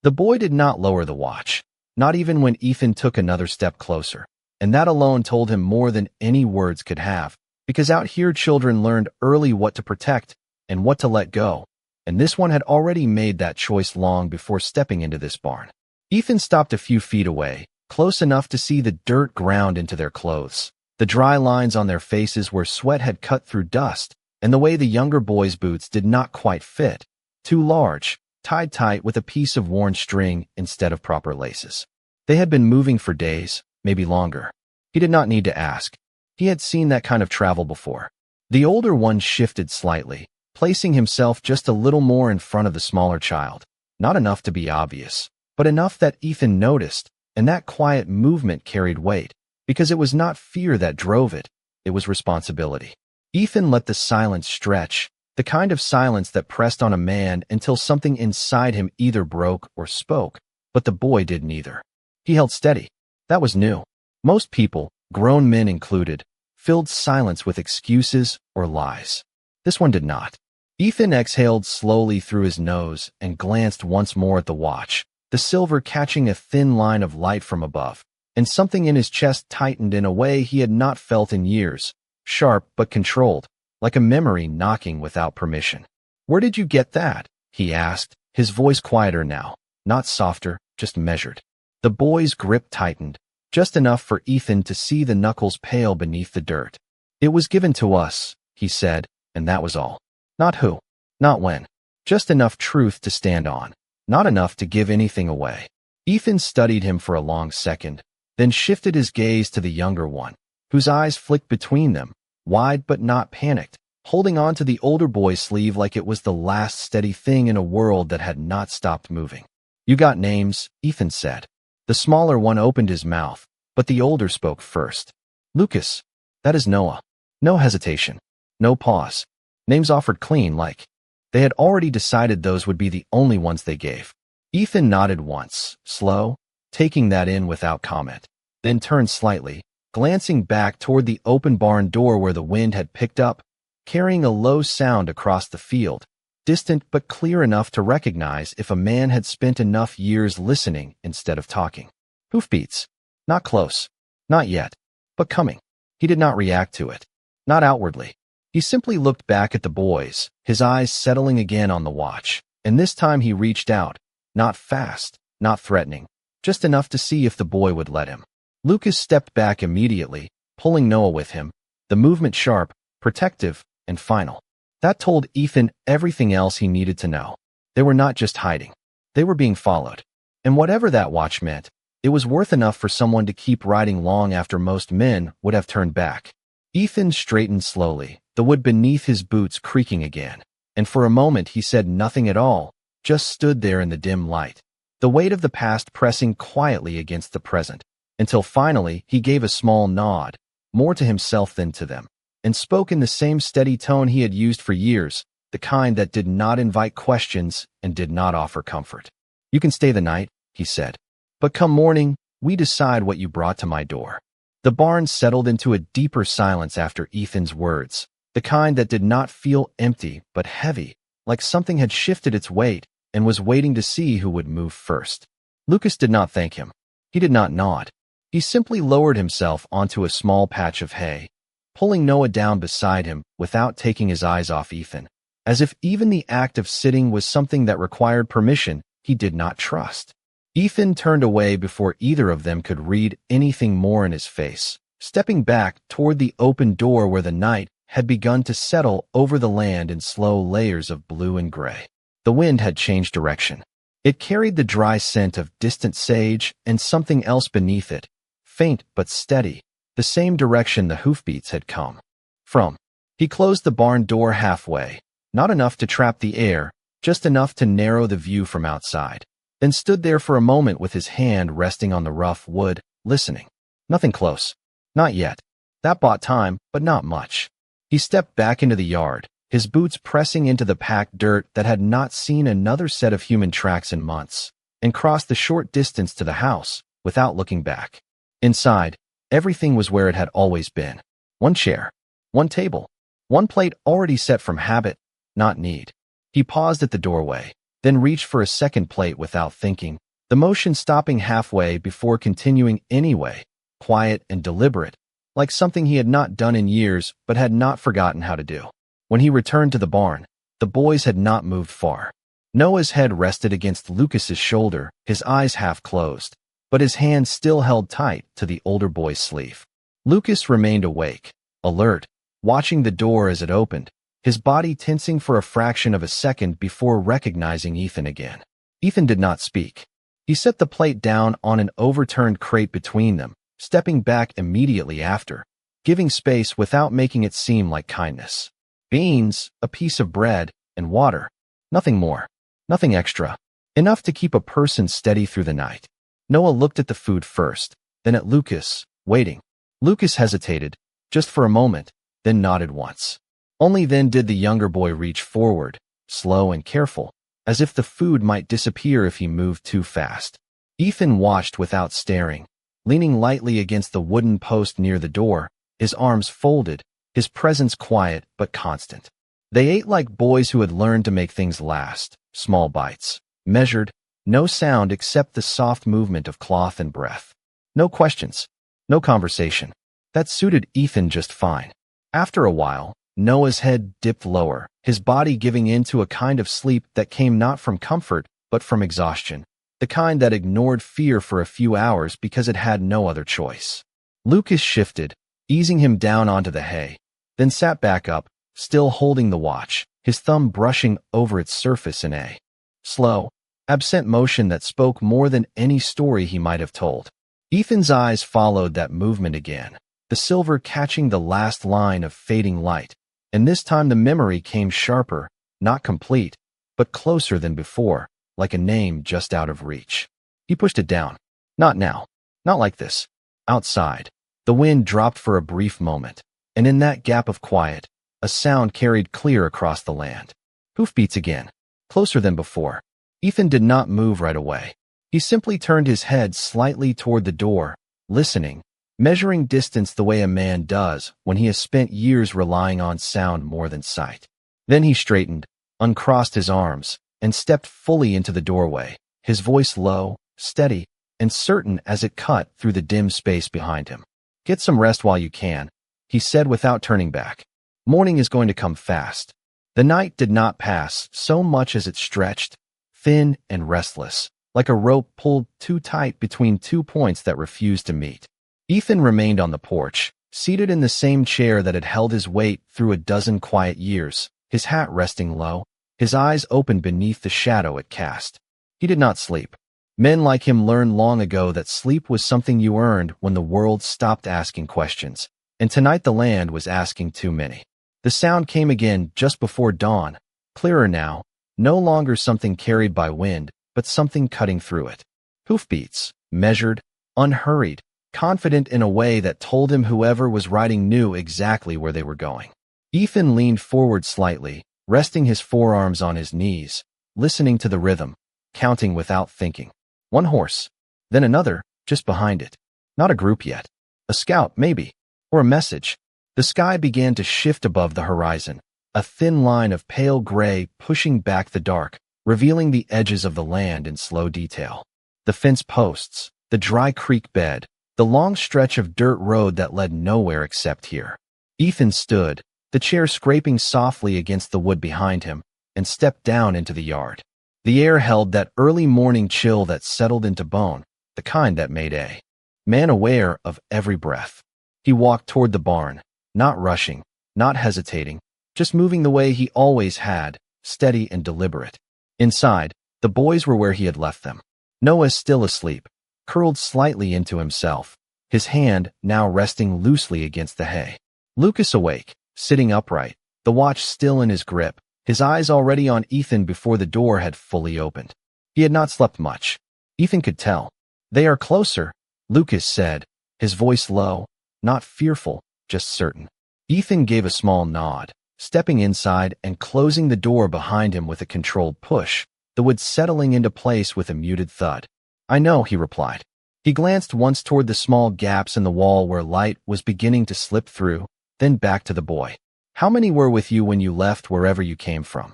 The boy did not lower the watch, not even when Ethan took another step closer, and that alone told him more than any words could have, because out here children learned early what to protect and what to let go, and this one had already made that choice long before stepping into this barn. Ethan stopped a few feet away, close enough to see the dirt ground into their clothes, the dry lines on their faces where sweat had cut through dust, and the way the younger boy's boots did not quite fit, too large, tied tight with a piece of worn string instead of proper laces. They had been moving for days, maybe longer. He did not need to ask. He had seen that kind of travel before. The older one shifted slightly, placing himself just a little more in front of the smaller child, not enough to be obvious, but enough that Ethan noticed, and that quiet movement carried weight, because it was not fear that drove it, it was responsibility. Ethan let the silence stretch, the kind of silence that pressed on a man until something inside him either broke or spoke, but the boy did neither. He held steady. That was new. Most people, grown men included, filled silence with excuses or lies. This one did not. Ethan exhaled slowly through his nose and glanced once more at the watch, the silver catching a thin line of light from above, and something in his chest tightened in a way he had not felt in years, sharp but controlled, like a memory knocking without permission. "Where did you get that?" he asked, his voice quieter now, not softer, just measured. The boy's grip tightened, just enough for Ethan to see the knuckles pale beneath the dirt. "It was given to us," he said, and that was all. Not who, not when, just enough truth to stand on, not enough to give anything away. Ethan studied him for a long second, then shifted his gaze to the younger one, whose eyes flicked between them, wide but not panicked, holding on to the older boy's sleeve like it was the last steady thing in a world that had not stopped moving. "You got names," Ethan said. The smaller one opened his mouth, but the older spoke first. "Lucas, that is Noah." No hesitation, no pause. Names offered clean, like they had already decided those would be the only ones they gave. Ethan nodded once, slow, taking that in without comment, then turned slightly, glancing back toward the open barn door where the wind had picked up, carrying a low sound across the field, distant but clear enough to recognize if a man had spent enough years listening instead of talking. Hoofbeats. Not close. Not yet. But coming. He did not react to it. Not outwardly. He simply looked back at the boys, his eyes settling again on the watch, and this time he reached out, not fast, not threatening, just enough to see if the boy would let him. Lucas stepped back immediately, pulling Noah with him, the movement sharp, protective, and final. That told Ethan everything else he needed to know. They were not just hiding. They were being followed. And whatever that watch meant, it was worth enough for someone to keep riding long after most men would have turned back. Ethan straightened slowly, the wood beneath his boots creaking again, and for a moment he said nothing at all, just stood there in the dim light, the weight of the past pressing quietly against the present, until finally he gave a small nod, more to himself than to them, and spoke in the same steady tone he had used for years, the kind that did not invite questions and did not offer comfort. "You can stay the night," he said, "but come morning, we decide what you brought to my door." The barn settled into a deeper silence after Ethan's words, the kind that did not feel empty but heavy, like something had shifted its weight and was waiting to see who would move first. Lucas did not thank him. He did not nod. He simply lowered himself onto a small patch of hay, pulling Noah down beside him without taking his eyes off Ethan, as if even the act of sitting was something that required permission he did not trust. Ethan turned away before either of them could read anything more in his face, stepping back toward the open door where the night had begun to settle over the land in slow layers of blue and gray. The wind had changed direction. It carried the dry scent of distant sage and something else beneath it, faint but steady, the same direction the hoofbeats had come from. He closed the barn door halfway, not enough to trap the air, just enough to narrow the view from outside, then stood there for a moment with his hand resting on the rough wood, listening. Nothing close. Not yet. That bought time, but not much. He stepped back into the yard, his boots pressing into the packed dirt that had not seen another set of human tracks in months, and crossed the short distance to the house without looking back. Inside, everything was where it had always been. One chair, one table, one plate already set from habit, not need. He paused at the doorway, then reached for a second plate without thinking, the motion stopping halfway before continuing anyway, quiet and deliberate, like something he had not done in years but had not forgotten how to do. When he returned to the barn, the boys had not moved far. Noah's head rested against Lucas's shoulder, his eyes half closed, but his hand still held tight to the older boy's sleeve. Lucas remained awake, alert, watching the door as it opened, his body tensing for a fraction of a second before recognizing Ethan again. Ethan did not speak. He set the plate down on an overturned crate between them, stepping back immediately after, giving space without making it seem like kindness. Beans, a piece of bread, and water. Nothing more. Nothing extra. Enough to keep a person steady through the night. Noah looked at the food first, then at Lucas, waiting. Lucas hesitated, just for a moment, then nodded once. Only then did the younger boy reach forward, slow and careful, as if the food might disappear if he moved too fast. Ethan watched without staring, leaning lightly against the wooden post near the door, his arms folded, his presence quiet but constant. They ate like boys who had learned to make things last, small bites, measured, no sound except the soft movement of cloth and breath. No questions, no conversation. That suited Ethan just fine. After a while, Noah's head dipped lower, his body giving in to a kind of sleep that came not from comfort, but from exhaustion, the kind that ignored fear for a few hours because it had no other choice. Lucas shifted, easing him down onto the hay, then sat back up, still holding the watch, his thumb brushing over its surface in a slow, absent motion that spoke more than any story he might have told. Ethan's eyes followed that movement again, the silver catching the last line of fading light, and this time the memory came sharper, not complete, but closer than before, like a name just out of reach. He pushed it down. Not now. Not like this. Outside, the wind dropped for a brief moment, and in that gap of quiet, a sound carried clear across the land. Hoofbeats again, closer than before. Ethan did not move right away. He simply turned his head slightly toward the door, listening, measuring distance the way a man does when he has spent years relying on sound more than sight. Then he straightened, uncrossed his arms, and stepped fully into the doorway, his voice low, steady, and certain as it cut through the dim space behind him. "Get some rest while you can," he said without turning back. "Morning is going to come fast." The night did not pass so much as it stretched, thin and restless, like a rope pulled too tight between 2 points that refused to meet. Ethan remained on the porch, seated in the same chair that had held his weight through a dozen quiet years, his hat resting low, his eyes open beneath the shadow it cast. He did not sleep. Men like him learned long ago that sleep was something you earned when the world stopped asking questions, and tonight the land was asking too many. The sound came again just before dawn, clearer now, no longer something carried by wind, but something cutting through it. Hoofbeats, measured, unhurried, confident in a way that told him whoever was riding knew exactly where they were going. Ethan leaned forward slightly, resting his forearms on his knees, listening to the rhythm, counting without thinking. One horse, then another, just behind it. Not a group yet. A scout, maybe, or a message. The sky began to shift above the horizon, a thin line of pale gray pushing back the dark, revealing the edges of the land in slow detail. The fence posts, the dry creek bed, the long stretch of dirt road that led nowhere except here. Ethan stood, the chair scraping softly against the wood behind him, and stepped down into the yard. The air held that early morning chill that settled into bone, the kind that made a man aware of every breath. He walked toward the barn, not rushing, not hesitating, just moving the way he always had, steady and deliberate. Inside, the boys were where he had left them. Noah still asleep, curled slightly into himself, his hand now resting loosely against the hay. Lucas awake, sitting upright, the watch still in his grip, his eyes already on Ethan before the door had fully opened. He had not slept much. Ethan could tell. "They are closer," Lucas said, his voice low, not fearful, just certain. Ethan gave a small nod, stepping inside and closing the door behind him with a controlled push, the wood settling into place with a muted thud. "I know," he replied. He glanced once toward the small gaps in the wall where light was beginning to slip through, then back to the boy. "How many were with you when you left wherever you came from?"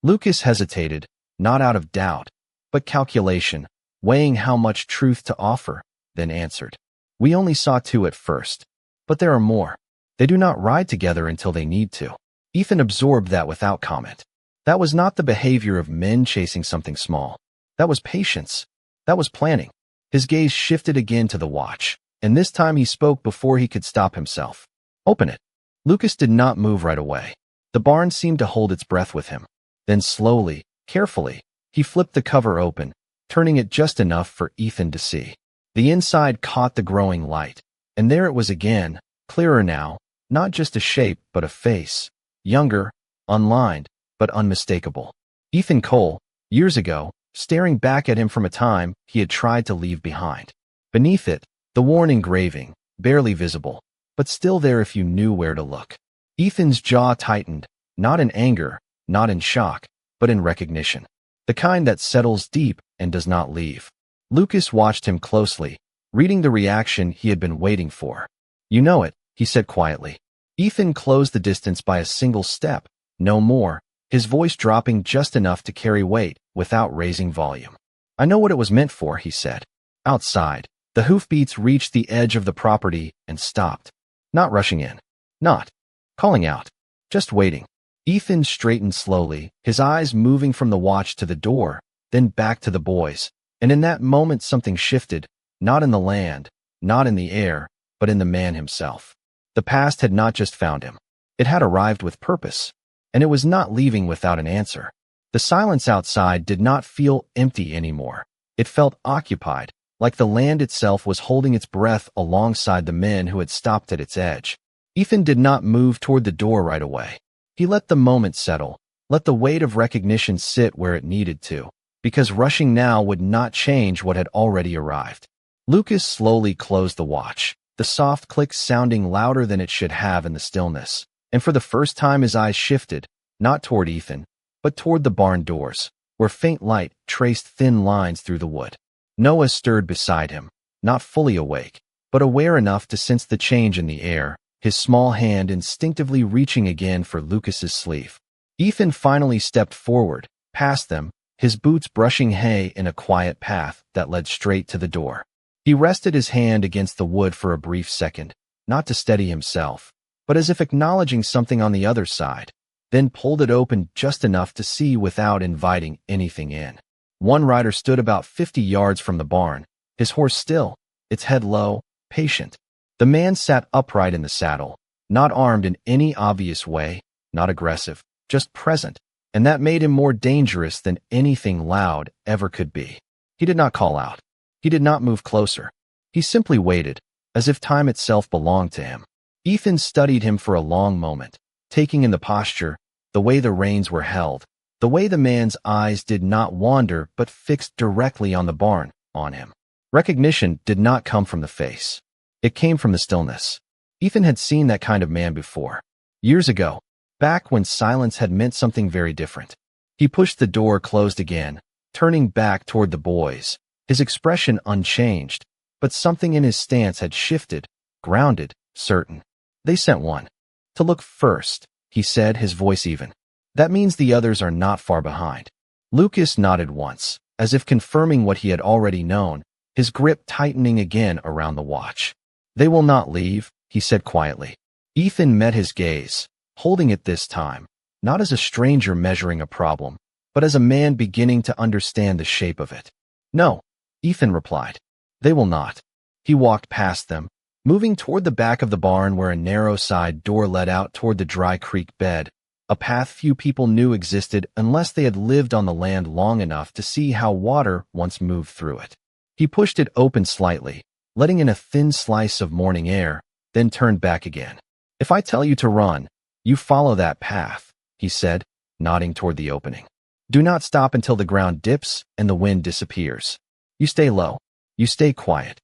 Lucas hesitated, not out of doubt, but calculation, weighing how much truth to offer, then answered. We only saw two at first, but there are more. They do not ride together until they need to. Ethan absorbed that without comment. That was not the behavior of men chasing something small. That was patience. That was planning. His gaze shifted again to the watch, and this time he spoke before he could stop himself. Open it. Lucas did not move right away. The barn seemed to hold its breath with him. Then slowly, carefully, he flipped the cover open, turning it just enough for Ethan to see. The inside caught the growing light, and there it was again, clearer now, not just a shape but a face. Younger, unlined, but unmistakable. Ethan Cole, years ago, staring back at him from a time he had tried to leave behind. Beneath it, the worn engraving, barely visible, but still there if you knew where to look. Ethan's jaw tightened, not in anger, not in shock, but in recognition. The kind that settles deep and does not leave. Lucas watched him closely, reading the reaction he had been waiting for. You know it, he said quietly. Ethan closed the distance by a single step, no more, his voice dropping just enough to carry weight without raising volume. I know what it was meant for, he said. Outside, the hoofbeats reached the edge of the property and stopped. Not rushing in. Not calling out. Just waiting. Ethan straightened slowly, his eyes moving from the watch to the door, then back to the boys. And in that moment something shifted, not in the land, not in the air, but in the man himself. The past had not just found him. It had arrived with purpose, and it was not leaving without an answer. The silence outside did not feel empty anymore. It felt occupied, like the land itself was holding its breath alongside the men who had stopped at its edge. Ethan did not move toward the door right away. He let the moment settle, let the weight of recognition sit where it needed to, because rushing now would not change what had already arrived. Lucas slowly closed the watch, the soft click sounding louder than it should have in the stillness, and for the first time his eyes shifted, not toward Ethan, but toward the barn doors, where faint light traced thin lines through the wood. Noah stirred beside him, not fully awake, but aware enough to sense the change in the air, his small hand instinctively reaching again for Lucas's sleeve. Ethan finally stepped forward, past them, his boots brushing hay in a quiet path that led straight to the door. He rested his hand against the wood for a brief second, not to steady himself, but as if acknowledging something on the other side, then pulled it open just enough to see without inviting anything in. One rider stood about 50 yards from the barn, his horse still, its head low, patient. The man sat upright in the saddle, not armed in any obvious way, not aggressive, just present, and that made him more dangerous than anything loud ever could be. He did not call out. He did not move closer. He simply waited, as if time itself belonged to him. Ethan studied him for a long moment, taking in the posture, the way the reins were held, the way the man's eyes did not wander but fixed directly on the barn, on him. Recognition did not come from the face. It came from the stillness. Ethan had seen that kind of man before. Years ago, back when silence had meant something very different. He pushed the door closed again, turning back toward the boys, his expression unchanged, but something in his stance had shifted, grounded, certain. They sent one. To look first, he said, his voice even. That means the others are not far behind. Lucas nodded once, as if confirming what he had already known, his grip tightening again around the watch. They will not leave, he said quietly. Ethan met his gaze, holding it this time, not as a stranger measuring a problem, but as a man beginning to understand the shape of it. No, Ethan replied. They will not. He walked past them, moving toward the back of the barn where a narrow side door led out toward the dry creek bed, a path few people knew existed unless they had lived on the land long enough to see how water once moved through it. He pushed it open slightly, letting in a thin slice of morning air, then turned back again. If I tell you to run, you follow that path, he said, nodding toward the opening. Do not stop until the ground dips and the wind disappears. You stay low. You stay quiet.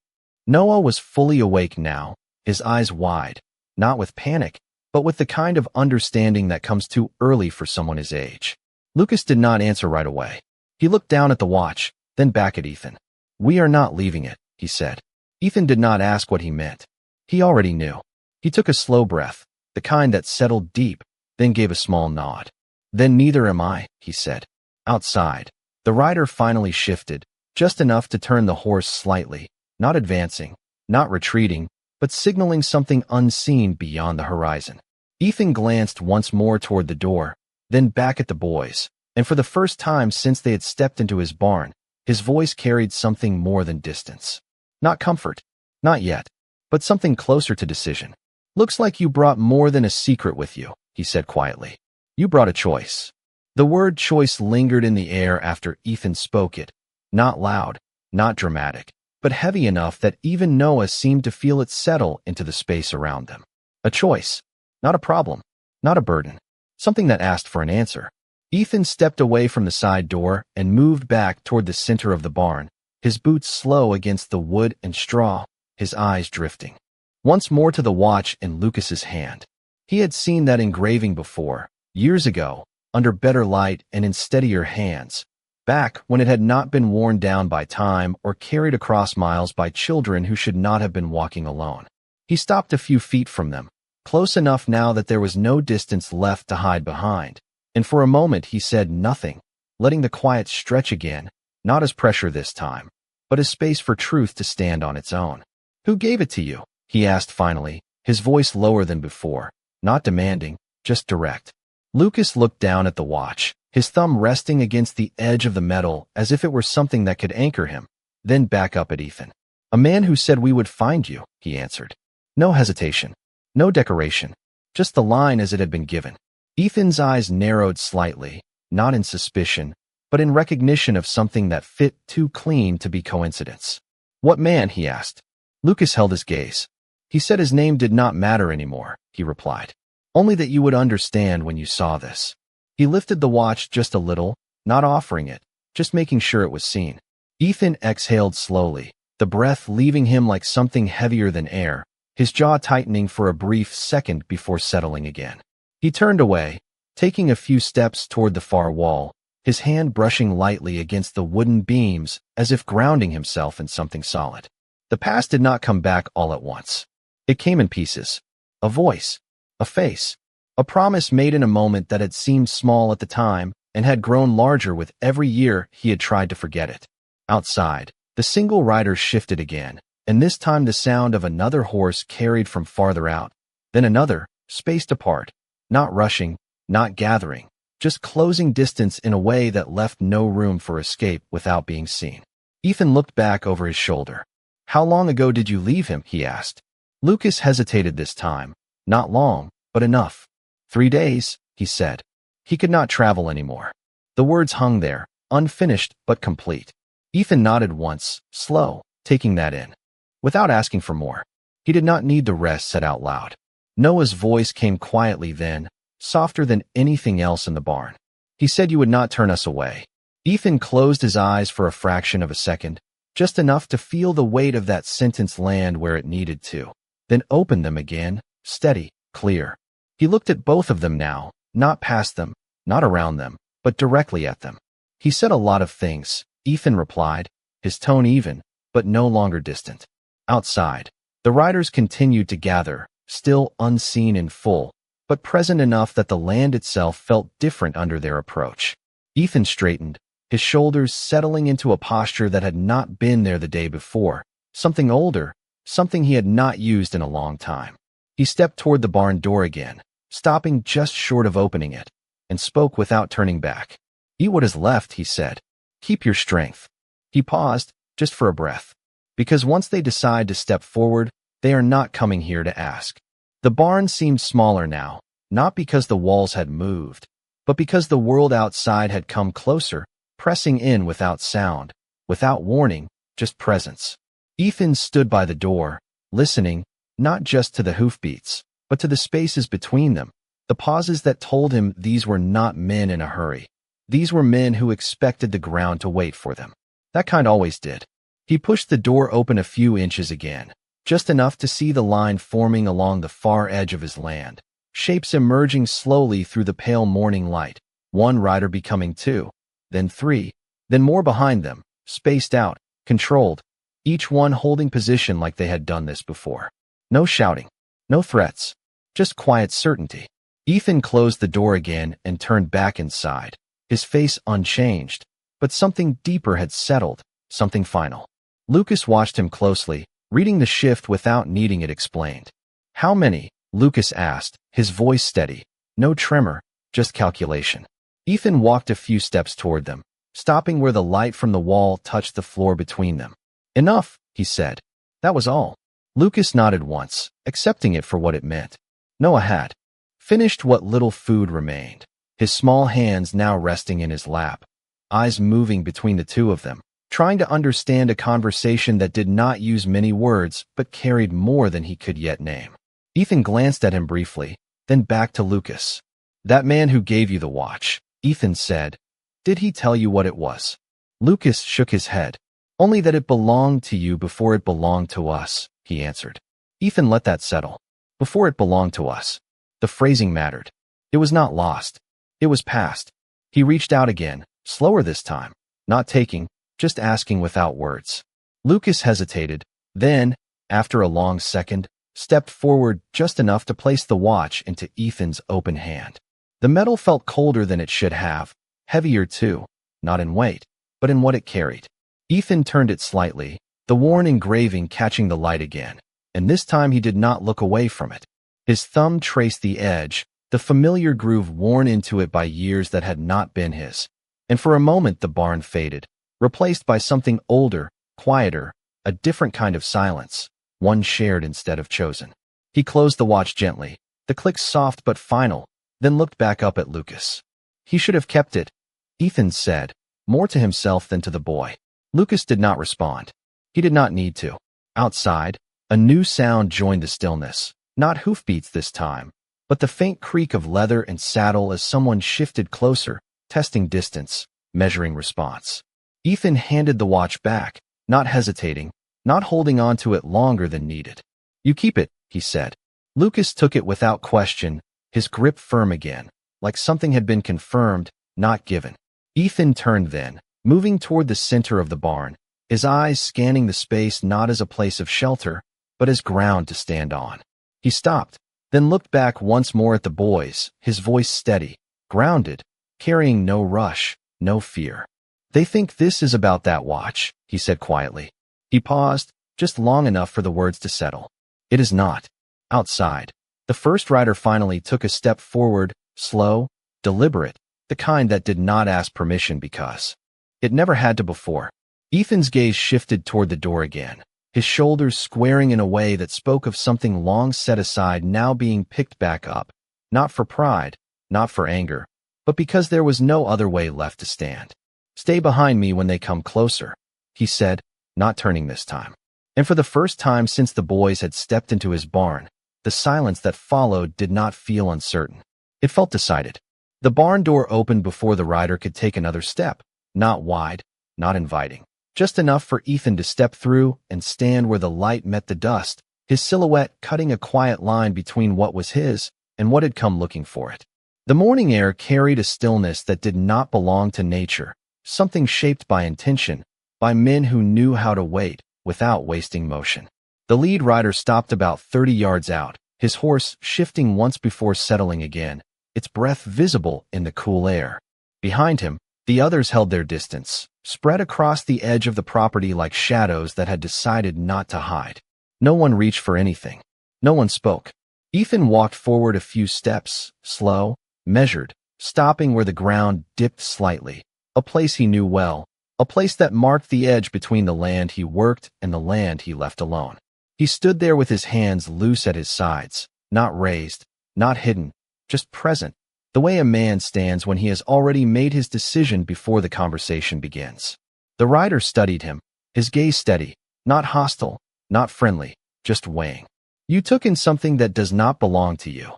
Noah was fully awake now, his eyes wide, not with panic, but with the kind of understanding that comes too early for someone his age. Lucas did not answer right away. He looked down at the watch, then back at Ethan. We are not leaving it, he said. Ethan did not ask what he meant. He already knew. He took a slow breath, the kind that settled deep, then gave a small nod. Then neither am I, he said. Outside, The rider finally shifted, just enough to turn the horse slightly, not advancing, not retreating, but signaling something unseen beyond the horizon. Ethan glanced once more toward the door, then back at the boys, and for the first time since they had stepped into his barn, his voice carried something more than distance. Not comfort, not yet, but something closer to decision. "Looks like you brought more than a secret with you," he said quietly. "You brought a choice." The word choice lingered in the air after Ethan spoke it, not loud, not dramatic, but heavy enough that even Noah seemed to feel it settle into the space around them. A choice, not a problem, not a burden, something that asked for an answer. Ethan stepped away from the side door and moved back toward the center of the barn, his boots slow against the wood and straw, his eyes drifting once more to the watch in Lucas's hand. He had seen that engraving before, years ago, under better light and in steadier hands, back when it had not been worn down by time or carried across miles by children who should not have been walking alone. He stopped a few feet from them, close enough now that there was no distance left to hide behind, and for a moment he said nothing, letting the quiet stretch again, not as pressure this time, but as space for truth to stand on its own. "Who gave it to you?" he asked finally, his voice lower than before, not demanding, just direct. Lucas looked down at the watch, his thumb resting against the edge of the metal as if it were something that could anchor him, then back up at Ethan. "A man who said we would find you," he answered. No hesitation, no decoration, just the line as it had been given. Ethan's eyes narrowed slightly, not in suspicion, but in recognition of something that fit too clean to be coincidence. "What man?" he asked. Lucas held his gaze. "He said his name did not matter anymore," he replied. "Only that you would understand when you saw this." He lifted the watch just a little, not offering it, just making sure it was seen. Ethan exhaled slowly, the breath leaving him like something heavier than air, his jaw tightening for a brief second before settling again. He turned away, taking a few steps toward the far wall, his hand brushing lightly against the wooden beams as if grounding himself in something solid. The past did not come back all at once. It came in pieces. A voice, a face, a promise made in a moment that had seemed small at the time and had grown larger with every year he had tried to forget it. Outside, the single rider shifted again, and this time the sound of another horse carried from farther out, then another, spaced apart, not rushing, not gathering, just closing distance in a way that left no room for escape without being seen. Ethan looked back over his shoulder. "How long ago did you leave him?" he asked. Lucas hesitated this time. Not long, but enough. 3 days, he said. He could not travel anymore. The words hung there, unfinished but complete. Ethan nodded once, slow, taking that in, without asking for more. He did not need the rest said out loud. Noah's voice came quietly then, softer than anything else in the barn. "He said you would not turn us away." Ethan closed his eyes for a fraction of a second, just enough to feel the weight of that sentence land where it needed to, then opened them again, steady, clear. He looked at both of them now, not past them, not around them, but directly at them. "He said a lot of things," Ethan replied, his tone even, but no longer distant. Outside, the riders continued to gather, still unseen in full, but present enough that the land itself felt different under their approach. Ethan straightened, his shoulders settling into a posture that had not been there the day before, something older, something he had not used in a long time. He stepped toward the barn door again, stopping just short of opening it, and spoke without turning back. "Eat what is left," he said. "Keep your strength." He paused, just for a breath. Because once they decide to step forward, they are not coming here to ask. The barn seemed smaller now, not because the walls had moved, but because the world outside had come closer, pressing in without sound, without warning, just presence. Ethan stood by the door, listening, not just to the hoofbeats, but to the spaces between them, the pauses that told him these were not men in a hurry. These were men who expected the ground to wait for them. That kind always did. He pushed the door open a few inches again, just enough to see the line forming along the far edge of his land, shapes emerging slowly through the pale morning light, one rider becoming 2, then 3, then more behind them, spaced out, controlled, each one holding position like they had done this before. No shouting, no threats, just quiet certainty. Ethan closed the door again and turned back inside, his face unchanged, but something deeper had settled, something final. Lucas watched him closely, reading the shift without needing it explained. "How many?" Lucas asked, his voice steady. No tremor, just calculation. Ethan walked a few steps toward them, stopping where the light from the wall touched the floor between them. "Enough," he said. That was all. Lucas nodded once, accepting it for what it meant. Noah had finished what little food remained, his small hands now resting in his lap, eyes moving between the two of them, trying to understand a conversation that did not use many words but carried more than he could yet name. Ethan glanced at him briefly, then back to Lucas. "That man who gave you the watch," Ethan said. "Did he tell you what it was?" Lucas shook his head. "Only that it belonged to you before it belonged to us," he answered. Ethan let that settle. Before it belonged to us. The phrasing mattered. It was not lost. It was past. He reached out again, slower this time, not taking, just asking without words. Lucas hesitated, then, after a long second, stepped forward just enough to place the watch into Ethan's open hand. The metal felt colder than it should have, heavier too, not in weight, but in what it carried. Ethan turned it slightly, the worn engraving catching the light again, and this time he did not look away from it. His thumb traced the edge, the familiar groove worn into it by years that had not been his. And for a moment the barn faded, replaced by something older, quieter, a different kind of silence, one shared instead of chosen. He closed the watch gently, the click soft but final, then looked back up at Lucas. "He should have kept it," Ethan said, more to himself than to the boy. Lucas did not respond. He did not need to. Outside, a new sound joined the stillness, not hoofbeats this time, but the faint creak of leather and saddle as someone shifted closer, testing distance, measuring response. Ethan handed the watch back, not hesitating, not holding on to it longer than needed. "You keep it," he said. Lucas took it without question, his grip firm again, like something had been confirmed, not given. Ethan turned then, moving toward the center of the barn, his eyes scanning the space not as a place of shelter, but as ground to stand on. He stopped, then looked back once more at the boys, his voice steady, grounded, carrying no rush, no fear. "They think this is about that watch," he said quietly. He paused, just long enough for the words to settle. "It is not." Outside, the first rider finally took a step forward, slow, deliberate, the kind that did not ask permission because it never had to before. Ethan's gaze shifted toward the door again, his shoulders squaring in a way that spoke of something long set aside now being picked back up, not for pride, not for anger, but because there was no other way left to stand. "Stay behind me when they come closer," he said, not turning this time. And for the first time since the boys had stepped into his barn, the silence that followed did not feel uncertain. It felt decided. The barn door opened before the rider could take another step, not wide, not inviting, just enough for Ethan to step through and stand where the light met the dust, his silhouette cutting a quiet line between what was his and what had come looking for it. The morning air carried a stillness that did not belong to nature, something shaped by intention, by men who knew how to wait without wasting motion. The lead rider stopped about 30 yards out, his horse shifting once before settling again, its breath visible in the cool air. Behind him, the others held their distance, spread across the edge of the property like shadows that had decided not to hide. No one reached for anything. No one spoke. Ethan walked forward a few steps, slow, measured, stopping where the ground dipped slightly, a place he knew well, a place that marked the edge between the land he worked and the land he left alone. He stood there with his hands loose at his sides, not raised, not hidden, just present, the way a man stands when he has already made his decision before the conversation begins. The rider studied him, his gaze steady, not hostile, not friendly, just weighing. "You took in something that does not belong to you,"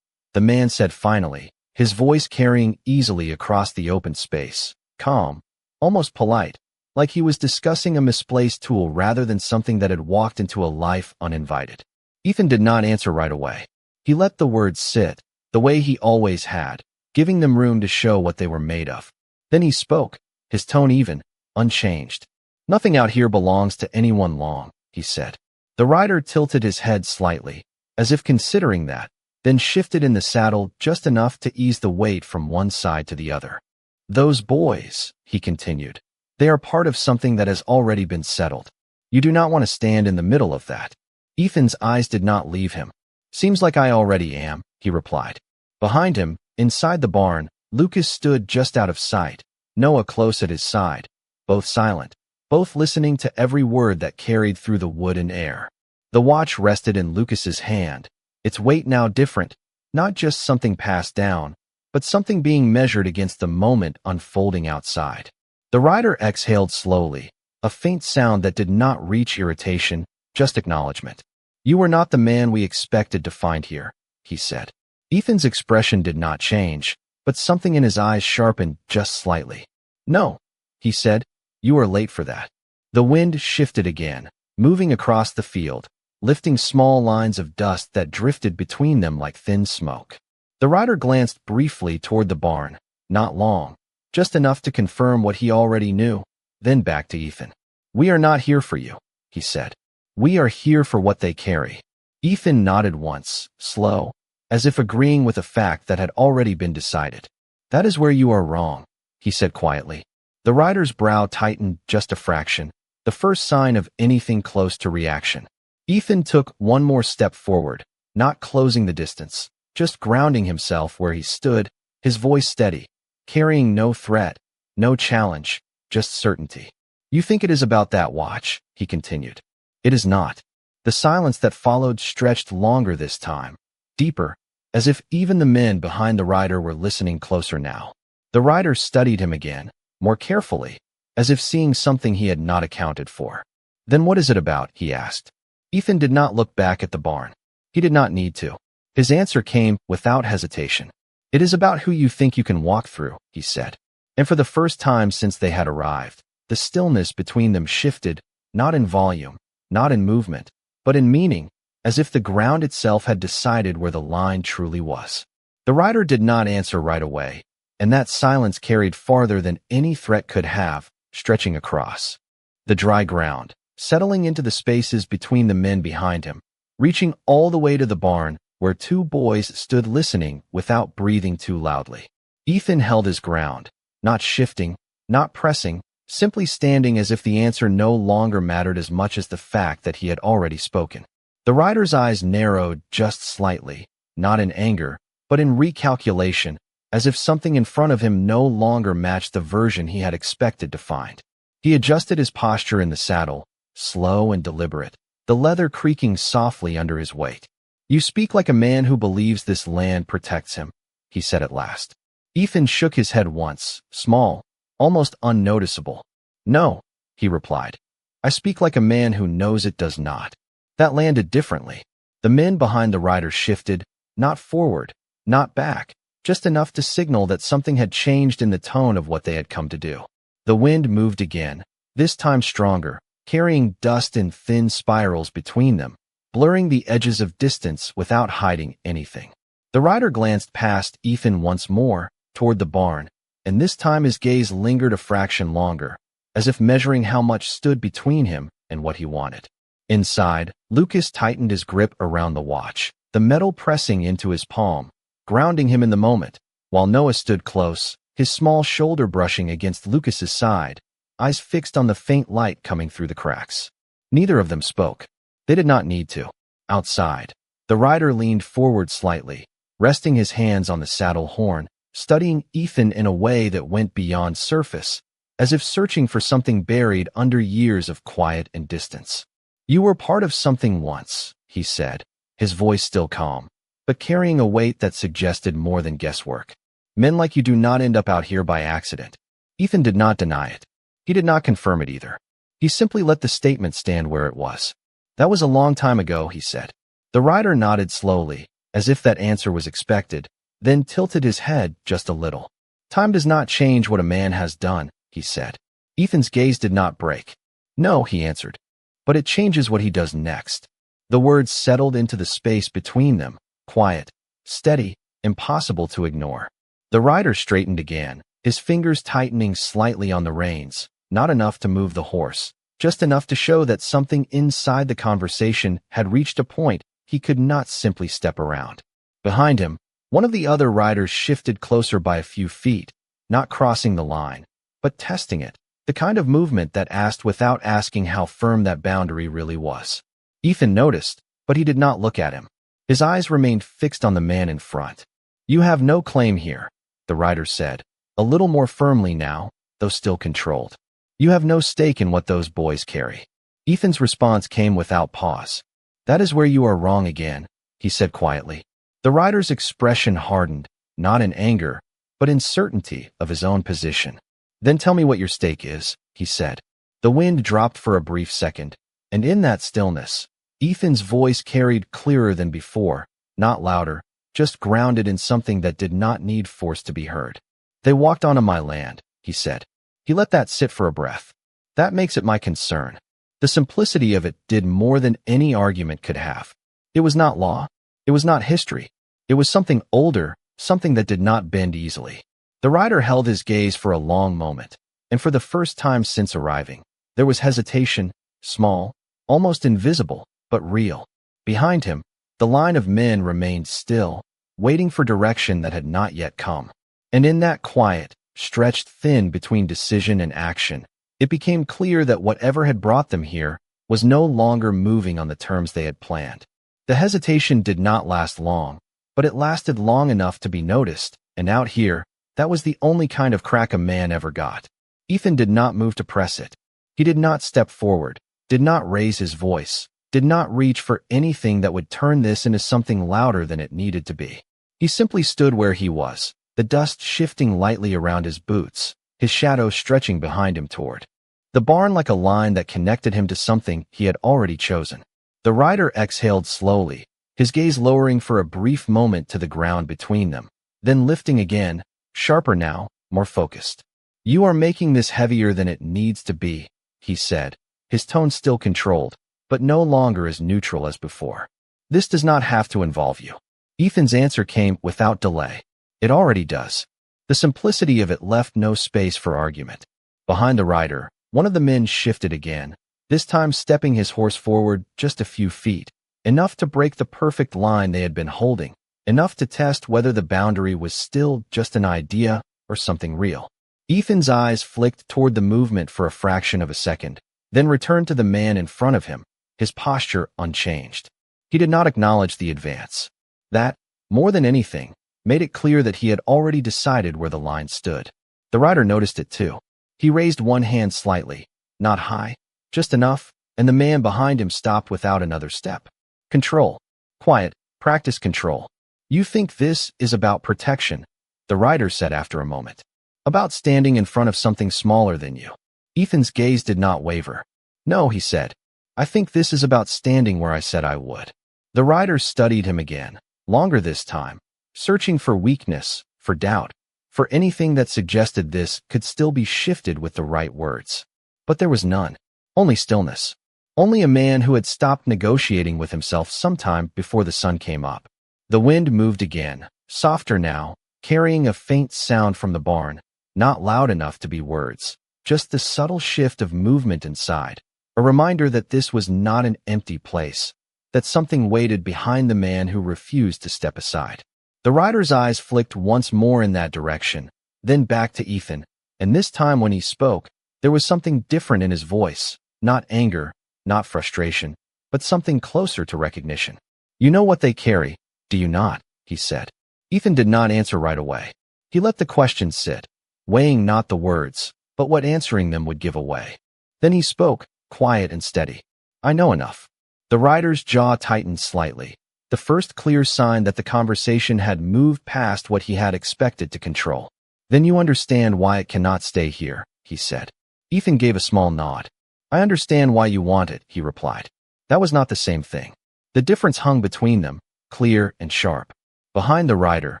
the man said finally, his voice carrying easily across the open space, calm, almost polite, like he was discussing a misplaced tool rather than something that had walked into a life uninvited. Ethan did not answer right away. He let the words sit, the way he always had, giving them room to show what they were made of. Then he spoke, his tone even, unchanged. "Nothing out here belongs to anyone long," he said. The rider tilted his head slightly, as if considering that, then shifted in the saddle just enough to ease the weight from one side to the other. "Those boys," he continued, They are part of something that has already been settled. You do not want to stand in the middle of that. Ethan's eyes did not leave him. Seems like I already am, he replied. Behind him, inside the barn, Lucas stood just out of sight, Noah close at his side, both silent, both listening to every word that carried through the wood and air. The watch rested in Lucas's hand, its weight now different, not just something passed down, but something being measured against the moment unfolding outside. The rider exhaled slowly, a faint sound that did not reach irritation, just acknowledgement. You were not the man we expected to find here, he said. Ethan's expression did not change, but something in his eyes sharpened just slightly. No, he said, you are late for that. The wind shifted again, moving across the field, lifting small lines of dust that drifted between them like thin smoke. The rider glanced briefly toward the barn, not long, just enough to confirm what he already knew, then back to Ethan. We are not here for you, he said. We are here for what they carry. Ethan nodded once, slow, as if agreeing with a fact that had already been decided. That is where you are wrong, he said quietly. The rider's brow tightened just a fraction, the first sign of anything close to reaction. Ethan took one more step forward, not closing the distance, just grounding himself where he stood, his voice steady, carrying no threat, no challenge, just certainty. You think it is about that watch, he continued. It is not. The silence that followed stretched longer this time, deeper, as if even the men behind the rider were listening closer now. The rider studied him again, more carefully, as if seeing something he had not accounted for. Then what is it about? He asked. Ethan did not look back at the barn. He did not need to. His answer came without hesitation. It is about who you think you can walk through, he said. And for the first time since they had arrived, the stillness between them shifted, not in volume, not in movement, but in meaning, as if the ground itself had decided where the line truly was. The rider did not answer right away, and that silence carried farther than any threat could have, stretching across the dry ground, settling into the spaces between the men behind him, reaching all the way to the barn, where two boys stood listening without breathing too loudly. Ethan held his ground, not shifting, not pressing, simply standing as if the answer no longer mattered as much as the fact that he had already spoken. The rider's eyes narrowed just slightly, not in anger, but in recalculation, as if something in front of him no longer matched the version he had expected to find. He adjusted his posture in the saddle, slow and deliberate, the leather creaking softly under his weight. You speak like a man who believes this land protects him, he said at last. Ethan shook his head once, small, almost unnoticeable. No, he replied. I speak like a man who knows it does not. That landed differently. The men behind the rider shifted, not forward, not back, just enough to signal that something had changed in the tone of what they had come to do. The wind moved again, this time stronger, carrying dust in thin spirals between them, blurring the edges of distance without hiding anything. The rider glanced past Ethan once more, toward the barn, and this time his gaze lingered a fraction longer, as if measuring how much stood between him and what he wanted. Inside, Lucas tightened his grip around the watch, the metal pressing into his palm, grounding him in the moment, while Noah stood close, his small shoulder brushing against Lucas's side, eyes fixed on the faint light coming through the cracks. Neither of them spoke. They did not need to. Outside, the rider leaned forward slightly, resting his hands on the saddle horn, studying Ethan in a way that went beyond surface, as if searching for something buried under years of quiet and distance. You were part of something once, he said, his voice still calm, but carrying a weight that suggested more than guesswork. Men like you do not end up out here by accident. Ethan did not deny it. He did not confirm it either. He simply let the statement stand where it was. That was a long time ago, he said. The rider nodded slowly, as if that answer was expected, then tilted his head just a little. Time does not change what a man has done, he said. Ethan's gaze did not break. No, he answered. But it changes what he does next. The words settled into the space between them, quiet, steady, impossible to ignore. The rider straightened again, his fingers tightening slightly on the reins, not enough to move the horse, just enough to show that something inside the conversation had reached a point he could not simply step around. Behind him, one of the other riders shifted closer by a few feet, not crossing the line, but testing it, The kind of movement that asked without asking how firm that boundary really was. Ethan noticed, but he did not look at him. His eyes remained fixed on the man in front. "You have no claim here," the rider said, a little more firmly now, though still controlled. "You have no stake in what those boys carry." Ethan's response came without pause. "That is where you are wrong again," he said quietly. The rider's expression hardened, not in anger, but in certainty of his own position. "Then tell me what your stake is," he said. The wind dropped for a brief second, and in that stillness, Ethan's voice carried clearer than before, not louder, just grounded in something that did not need force to be heard. "They walked onto my land," he said. He let that sit for a breath. "That makes it my concern." The simplicity of it did more than any argument could have. It was not law. It was not history. It was something older, something that did not bend easily. The rider held his gaze for a long moment, and for the first time since arriving, there was hesitation, small, almost invisible, but real. Behind him, the line of men remained still, waiting for direction that had not yet come. And in that quiet, stretched thin between decision and action, it became clear that whatever had brought them here was no longer moving on the terms they had planned. The hesitation did not last long, but it lasted long enough to be noticed, and out here, that was the only kind of crack a man ever got. Ethan did not move to press it. He did not step forward, did not raise his voice, did not reach for anything that would turn this into something louder than it needed to be. He simply stood where he was, the dust shifting lightly around his boots, his shadow stretching behind him toward the barn like a line that connected him to something he had already chosen. The rider exhaled slowly, his gaze lowering for a brief moment to the ground between them, then lifting again, sharper now, more focused. "You are making this heavier than it needs to be," he said, his tone still controlled, but no longer as neutral as before. "This does not have to involve you." Ethan's answer came without delay. "It already does." The simplicity of it left no space for argument. Behind the rider, one of the men shifted again, this time stepping his horse forward just a few feet, enough to break the perfect line they had been holding, enough to test whether the boundary was still just an idea or something real. Ethan's eyes flicked toward the movement for a fraction of a second, then returned to the man in front of him, his posture unchanged. He did not acknowledge the advance. That, more than anything, made it clear that he had already decided where the line stood. The rider noticed it too. He raised one hand slightly, not high, just enough, and the man behind him stopped without another step. "Control. Quiet, practice control. You think this is about protection," the rider said after a moment. "About standing in front of something smaller than you." Ethan's gaze did not waver. "No," he said. "I think this is about standing where I said I would." The rider studied him again, longer this time, searching for weakness, for doubt, for anything that suggested this could still be shifted with the right words. But there was none. Only stillness. Only a man who had stopped negotiating with himself sometime before the sun came up. The wind moved again, softer now, carrying a faint sound from the barn, not loud enough to be words, just the subtle shift of movement inside, a reminder that this was not an empty place, that something waited behind the man who refused to step aside. The rider's eyes flicked once more in that direction, then back to Ethan, and this time when he spoke, there was something different in his voice, not anger, not frustration, but something closer to recognition. "You know what they carry, do you not?" he said. Ethan did not answer right away. He let the question sit, weighing not the words, but what answering them would give away. Then he spoke, quiet and steady. "I know enough." The rider's jaw tightened slightly, the first clear sign that the conversation had moved past what he had expected to control. "Then you understand why it cannot stay here," he said. Ethan gave a small nod. "I understand why you want it," he replied. That was not the same thing. The difference hung between them, clear and sharp. Behind the rider,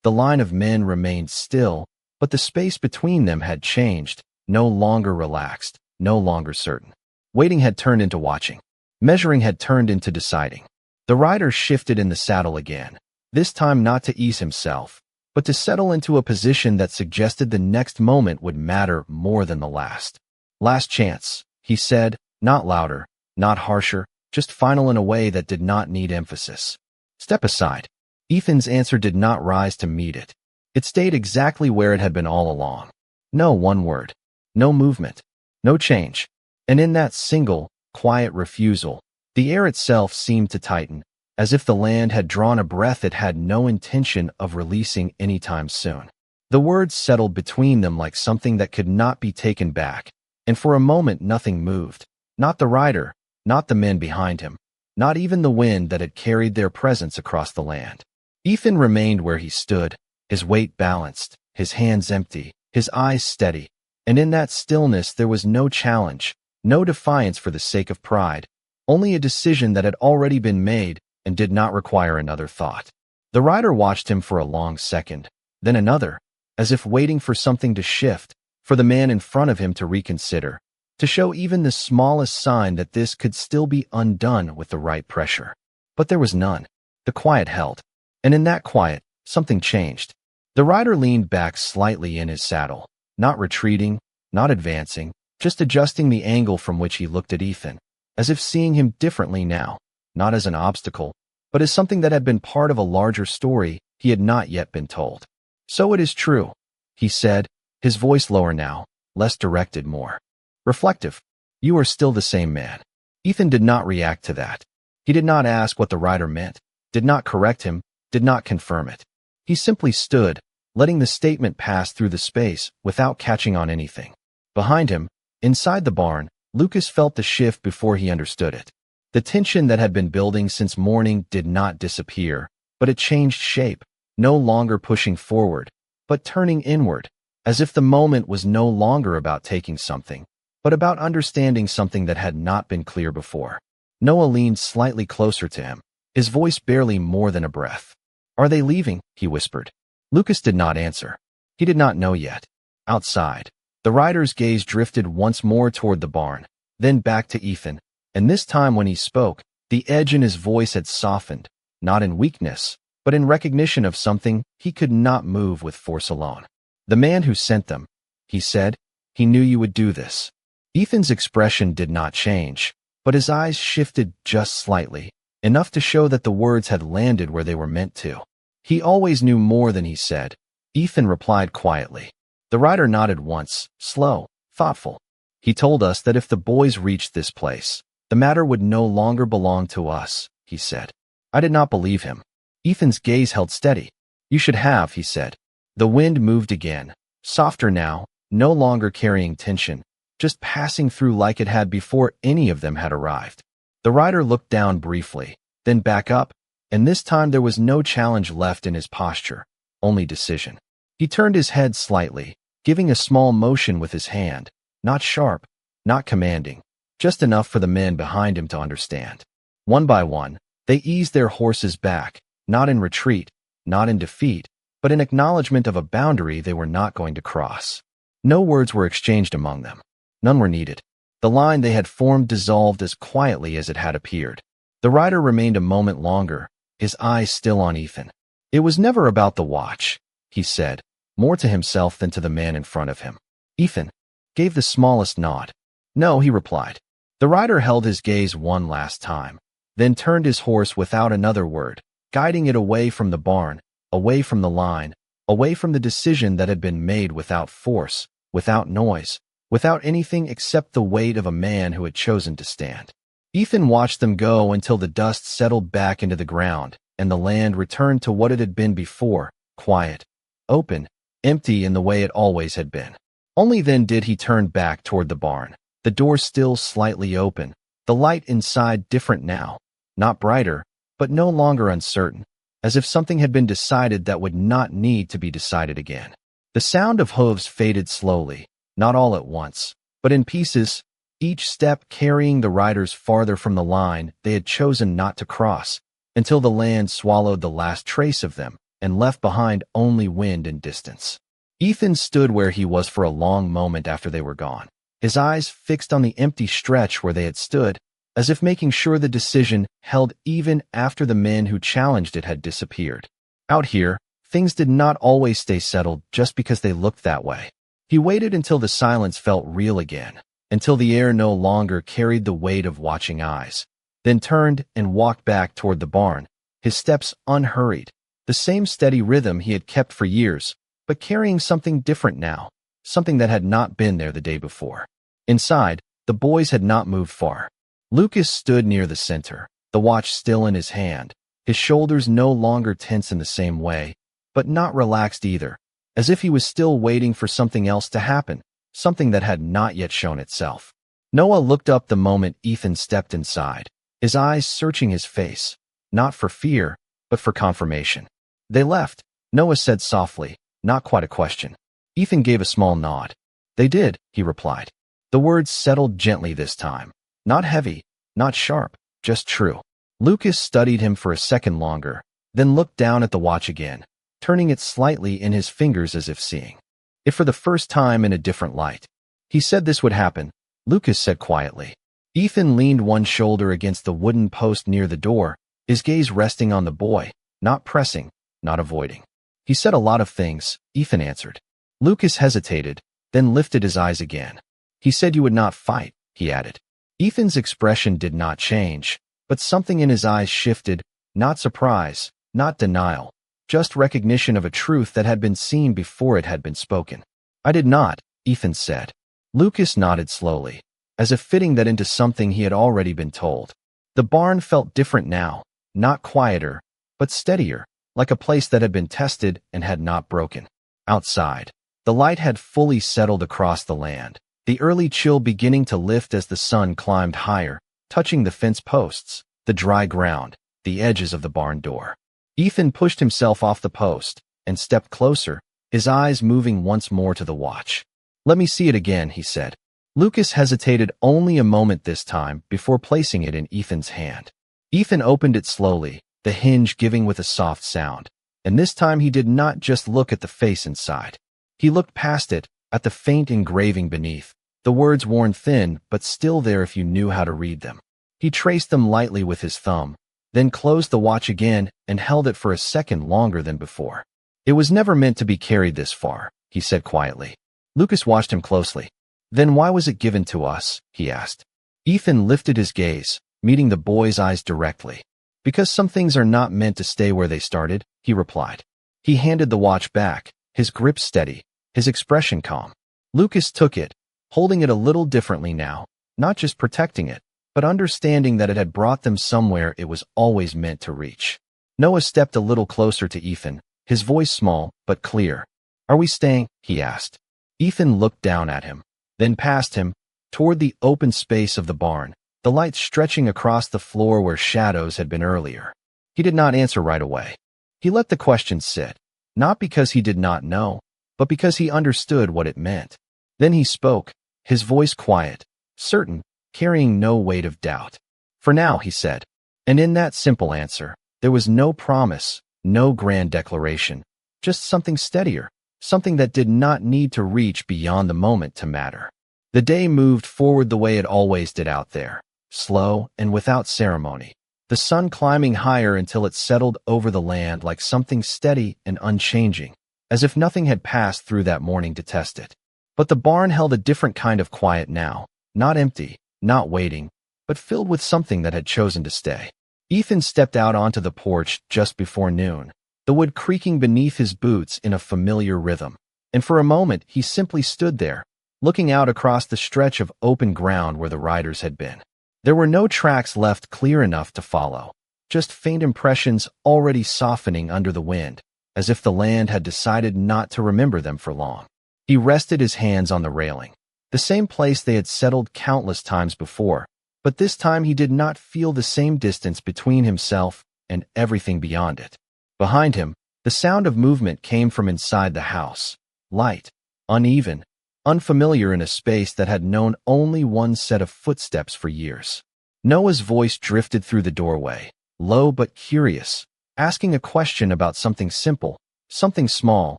the line of men remained still, but the space between them had changed, no longer relaxed, no longer certain. Waiting had turned into watching. Measuring had turned into deciding. The rider shifted in the saddle again, this time not to ease himself, but to settle into a position that suggested the next moment would matter more than the last. "Last chance," he said, not louder, not harsher, just final in a way that did not need emphasis. "Step aside." Ethan's answer did not rise to meet it. It stayed exactly where it had been all along. No one word. No movement. No change. And in that single, quiet refusal, the air itself seemed to tighten, as if the land had drawn a breath it had no intention of releasing anytime soon. The words settled between them like something that could not be taken back, and for a moment nothing moved. Not the rider, not the men behind him, not even the wind that had carried their presence across the land. Ethan remained where he stood, his weight balanced, his hands empty, his eyes steady, and in that stillness there was no challenge, no defiance for the sake of pride, only a decision that had already been made and did not require another thought. The rider watched him for a long second, then another, as if waiting for something to shift, for the man in front of him to reconsider, to show even the smallest sign that this could still be undone with the right pressure. But there was none. The quiet held, and in that quiet, something changed. The rider leaned back slightly in his saddle, not retreating, not advancing, just adjusting the angle from which he looked at Ethan, as if seeing him differently now, not as an obstacle, but as something that had been part of a larger story he had not yet been told. "So it is true," he said, his voice lower now, less directed, more reflective. "You are still the same man." Ethan did not react to that. He did not ask what the rider meant, did not correct him, did not confirm it. He simply stood, letting the statement pass through the space without catching on anything. Behind him, inside the barn, Lucas felt the shift before he understood it. The tension that had been building since morning did not disappear, but it changed shape, no longer pushing forward, but turning inward, as if the moment was no longer about taking something, but about understanding something that had not been clear before. Noah leaned slightly closer to him, his voice barely more than a breath. "Are they leaving?" he whispered. Lucas did not answer. He did not know yet. Outside, the rider's gaze drifted once more toward the barn, then back to Ethan, and this time when he spoke, the edge in his voice had softened, not in weakness, but in recognition of something he could not move with force alone. "The man who sent them," he said, "he knew you would do this." Ethan's expression did not change, but his eyes shifted just slightly, enough to show that the words had landed where they were meant to. "He always knew more than he said," Ethan replied quietly. The rider nodded once, slow, thoughtful. "He told us that if the boys reached this place, the matter would no longer belong to us," he said. I did not believe him. Ethan's gaze held steady. "You should have," he said. The wind moved again, softer now, no longer carrying tension, just passing through like it had before any of them had arrived. The rider looked down briefly, then back up, and this time there was no challenge left in his posture, only decision. He turned his head slightly, giving a small motion with his hand, not sharp, not commanding, just enough for the men behind him to understand. One by one, they eased their horses back, not in retreat, not in defeat, but in acknowledgement of a boundary they were not going to cross. No words were exchanged among them. None were needed. The line they had formed dissolved as quietly as it had appeared. The rider remained a moment longer, his eyes still on Ethan. "It was never about the watch," he said, more to himself than to the man in front of him. Ethan gave the smallest nod. "No," he replied. The rider held his gaze one last time, then turned his horse without another word, guiding it away from the barn, away from the line, away from the decision that had been made without force, without noise, without anything except the weight of a man who had chosen to stand. Ethan watched them go until the dust settled back into the ground, and the land returned to what it had been before, quiet, open, empty in the way it always had been. Only then did he turn back toward the barn, the door still slightly open, the light inside different now, not brighter, but no longer uncertain, as if something had been decided that would not need to be decided again. The sound of hooves faded slowly, not all at once, but in pieces, each step carrying the riders farther from the line they had chosen not to cross, until the land swallowed the last trace of them and left behind only wind and distance. Ethan stood where he was for a long moment after they were gone, his eyes fixed on the empty stretch where they had stood, as if making sure the decision held even after the men who challenged it had disappeared. Out here, things did not always stay settled just because they looked that way. He waited until the silence felt real again, until the air no longer carried the weight of watching eyes, then turned and walked back toward the barn, his steps unhurried, the same steady rhythm he had kept for years, but carrying something different now, something that had not been there the day before. Inside, the boys had not moved far. Lucas stood near the center, the watch still in his hand, his shoulders no longer tense in the same way, but not relaxed either, as if he was still waiting for something else to happen, something that had not yet shown itself. Noah looked up the moment Ethan stepped inside, his eyes searching his face, not for fear, but for confirmation. They left, Noah said softly, not quite a question. Ethan gave a small nod. They did, he replied. The words settled gently this time. Not heavy, not sharp, just true. Lucas studied him for a second longer, then looked down at the watch again, turning it slightly in his fingers as if seeing it for the first time in a different light. He said this would happen, Lucas said quietly. Ethan leaned one shoulder against the wooden post near the door, his gaze resting on the boy, not pressing, not avoiding. He said a lot of things, Ethan answered. Lucas hesitated, then lifted his eyes again. He said you would not fight, he added. Ethan's expression did not change, but something in his eyes shifted, not surprise, not denial, just recognition of a truth that had been seen before it had been spoken. I did not, Ethan said. Lucas nodded slowly, as if fitting that into something he had already been told. The barn felt different now, not quieter, but steadier, like a place that had been tested and had not broken. Outside, the light had fully settled across the land, the early chill beginning to lift as the sun climbed higher, touching the fence posts, the dry ground, the edges of the barn door. Ethan pushed himself off the post and stepped closer, his eyes moving once more to the watch. Let me see it again, he said. Lucas hesitated only a moment this time before placing it in Ethan's hand. Ethan opened it slowly, the hinge giving with a soft sound, and this time he did not just look at the face inside. He looked past it, at the faint engraving beneath, the words worn thin but still there if you knew how to read them. He traced them lightly with his thumb, then closed the watch again and held it for a second longer than before. It was never meant to be carried this far, he said quietly. Lucas watched him closely. Then why was it given to us? He asked. Ethan lifted his gaze, meeting the boy's eyes directly. Because some things are not meant to stay where they started, he replied. He handed the watch back, his grip steady, his expression calm. Lucas took it, holding it a little differently now, not just protecting it, but understanding that it had brought them somewhere it was always meant to reach. Noah stepped a little closer to Ethan, his voice small but clear. Are we staying? He asked. Ethan looked down at him, then past him, toward the open space of the barn, the light stretching across the floor where shadows had been earlier. He did not answer right away. He let the question sit, not because he did not know, but because he understood what it meant. Then he spoke, his voice quiet, certain, carrying no weight of doubt. For now, he said. And in that simple answer, there was no promise, no grand declaration, just something steadier, something that did not need to reach beyond the moment to matter. The day moved forward the way it always did out there, slow and without ceremony, the sun climbing higher until it settled over the land like something steady and unchanging, as if nothing had passed through that morning to test it. But the barn held a different kind of quiet now, not empty, not waiting, but filled with something that had chosen to stay. Ethan stepped out onto the porch just before noon, the wood creaking beneath his boots in a familiar rhythm, and for a moment he simply stood there, looking out across the stretch of open ground where the riders had been. There were no tracks left clear enough to follow, just faint impressions already softening under the wind, as if the land had decided not to remember them for long. He rested his hands on the railing, the same place they had settled countless times before, but this time he did not feel the same distance between himself and everything beyond it. Behind him, the sound of movement came from inside the house, light, uneven, unfamiliar in a space that had known only one set of footsteps for years. Noah's voice drifted through the doorway, low but curious, asking a question about something simple, something small,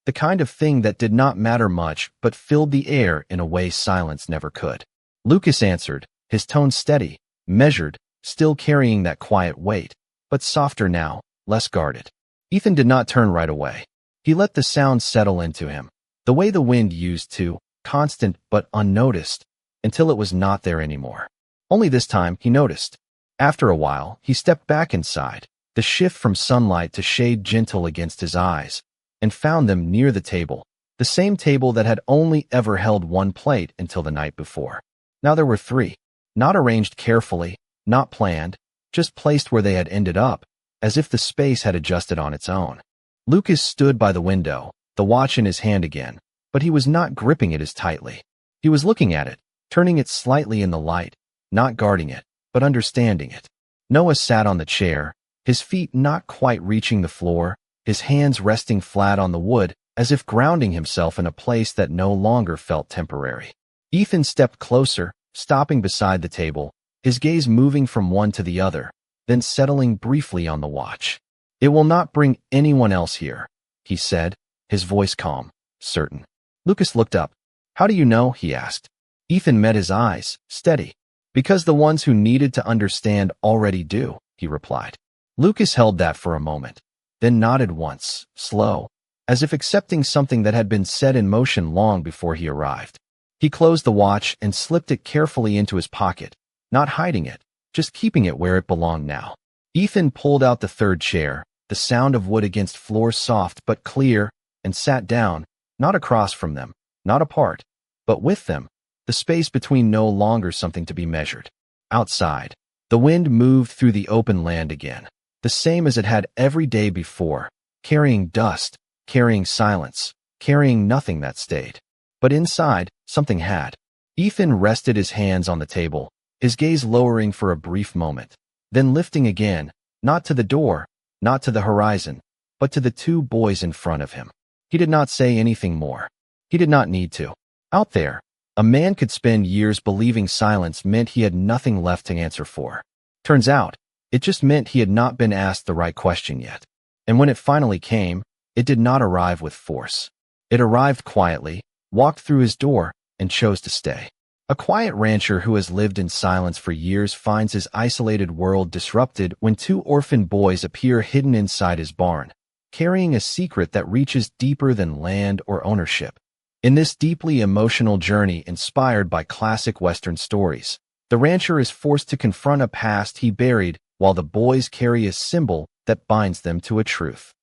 the kind of thing that did not matter much but filled the air in a way silence never could. Lucas answered, his tone steady, measured, still carrying that quiet weight, but softer now, less guarded. Ethan did not turn right away. He let the sound settle into him, the way the wind used to, constant but unnoticed, until it was not there anymore. Only this time he noticed. After a while, he stepped back inside, the shift from sunlight to shade gentle against his eyes, and found them near the table, the same table that had only ever held one plate until the night before. Now there were three, not arranged carefully, not planned, just placed where they had ended up, as if the space had adjusted on its own. Lucas stood by the window, the watch in his hand again, but he was not gripping it as tightly. He was looking at it, turning it slightly in the light, not guarding it, but understanding it. Noah sat on the chair, his feet not quite reaching the floor, his hands resting flat on the wood, as if grounding himself in a place that no longer felt temporary. Ethan stepped closer, stopping beside the table, his gaze moving from one to the other, then settling briefly on the watch. "It will not bring anyone else here," he said, his voice calm, certain. Lucas looked up. "How do you know?" he asked. Ethan met his eyes, steady. "Because the ones who needed to understand already do," he replied. Lucas held that for a moment, then nodded once, slow, as if accepting something that had been set in motion long before he arrived. He closed the watch and slipped it carefully into his pocket, not hiding it, just keeping it where it belonged now. Ethan pulled out the third chair, the sound of wood against floor soft but clear, and sat down, not across from them, not apart, but with them, the space between no longer something to be measured. Outside, the wind moved through the open land again, the same as it had every day before, carrying dust, carrying silence, carrying nothing that stayed. But inside, something had. Ethan rested his hands on the table, his gaze lowering for a brief moment, then lifting again, not to the door, not to the horizon, but to the two boys in front of him. He did not say anything more. He did not need to. Out there, a man could spend years believing silence meant he had nothing left to answer for. Turns out, it just meant he had not been asked the right question yet. And when it finally came, it did not arrive with force. It arrived quietly, walked through his door, and chose to stay. A quiet rancher who has lived in silence for years finds his isolated world disrupted when two orphaned boys appear hidden inside his barn, carrying a secret that reaches deeper than land or ownership. In this deeply emotional journey inspired by classic Western stories, the rancher is forced to confront a past he buried while the boys carry a symbol that binds them to a truth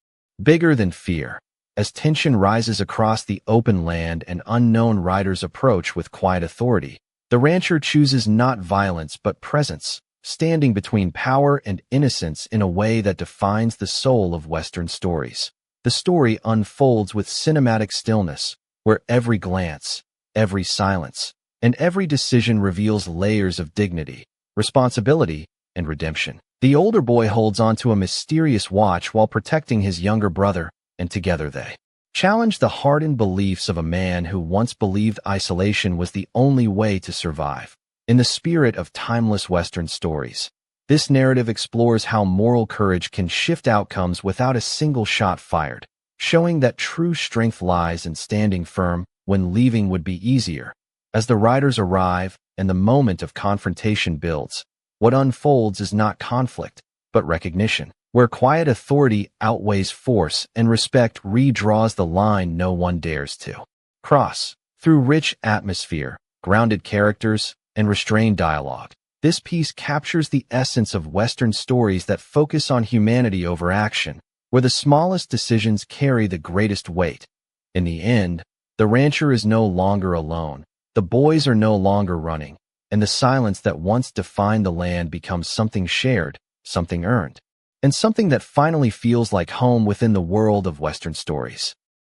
bigger than fear. As tension rises across the open land and unknown riders approach with quiet authority, the rancher chooses not violence but presence, standing between power and innocence in a way that defines the soul of Western stories. The story unfolds with cinematic stillness, where every glance, every silence, and every decision reveals layers of dignity, responsibility, and redemption. The older boy holds onto a mysterious watch while protecting his younger brother, and together they challenge the hardened beliefs of a man who once believed isolation was the only way to survive. In the spirit of timeless Western stories, this narrative explores how moral courage can shift outcomes without a single shot fired, showing that true strength lies in standing firm when leaving would be easier. As the riders arrive and the moment of confrontation builds, what unfolds is not conflict, but recognition, where quiet authority outweighs force and respect redraws the line no one dares to cross. Through rich atmosphere, grounded characters, and restrained dialogue, this piece captures the essence of Western stories that focus on humanity over action, where the smallest decisions carry the greatest weight. In the end, the rancher is no longer alone, the boys are no longer running, and the silence that once defined the land becomes something shared, something earned, and something that finally feels like home within the world of Western stories.